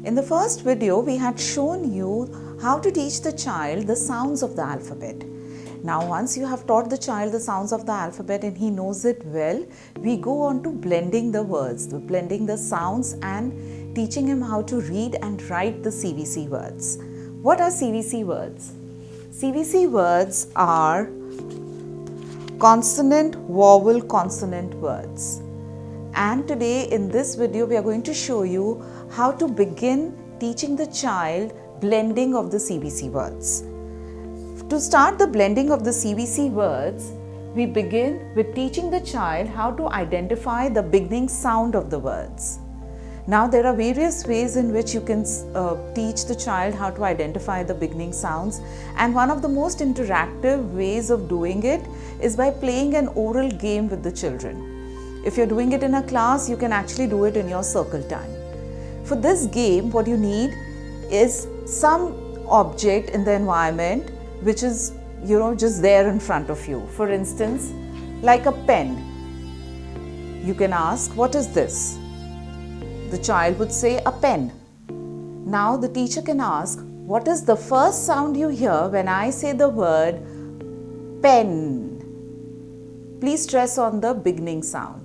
In the first video, we had shown you how to teach the child the sounds of the alphabet. Now, once you have taught the child the sounds of the alphabet and he knows it well, we go on to blending the words, blending the sounds and teaching him how to read and write the CVC words. What are CVC words? CVC words are consonant, vowel, consonant words. And today in this video, we are going to show you how to begin teaching the child blending of the CVC words. To start the blending of the CVC words, we begin with teaching the child how to identify the beginning sound of the words. Now, there are various ways in which you can teach the child how to identify the beginning sounds, and one of the most interactive ways of doing it is by playing an oral game with the children. If you're doing it in a class, you can actually do it in your circle time. For this game, what you need is some object in the environment which is, just there in front of you. For instance, like a pen. You can ask, what is this? The child would say, a pen. Now the teacher can ask, what is the first sound you hear when I say the word pen? Please stress on the beginning sound.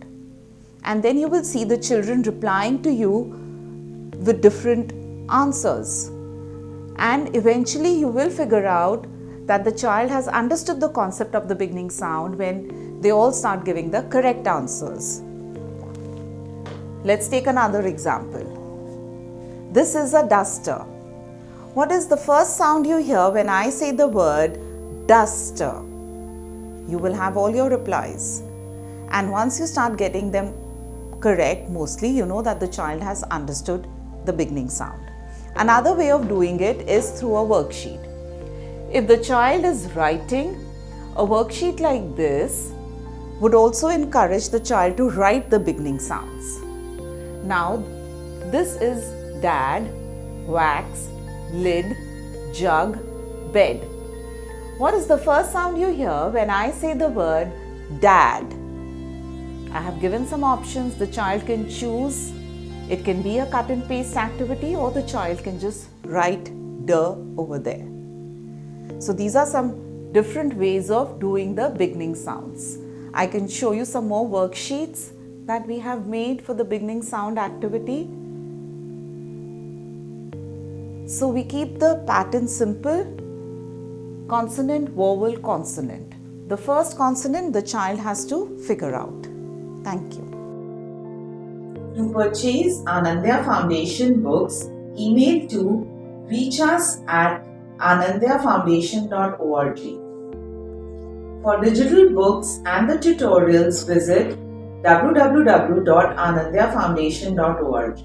And then you will see the children replying to you with different answers. And eventually you will figure out that the child has understood the concept of the beginning sound when they all start giving the correct answers. Let's take another example. This is a duster. What is the first sound you hear when I say the word duster? You will have all your replies. And once you start getting them correct, mostly you know that the child has understood the beginning sound. Another way of doing it is through a worksheet. If the child is writing, a worksheet like this would also encourage the child to write the beginning sounds. Now, this is dad, wax, lid, jug, bed. What is the first sound you hear when I say the word dad? I have given some options. The child can choose. It can be a cut and paste activity, or the child can just write "duh" over there. So these are some different ways of doing the beginning sounds. I can show you some more worksheets that we have made for the beginning sound activity. So we keep the pattern simple: consonant, vowel, consonant. The first consonant the child has to figure out. Thank you. To purchase Anandaya Foundation books, email to reachus@anandayafoundation.org. For digital books and the tutorials, visit www.anandayafoundation.org.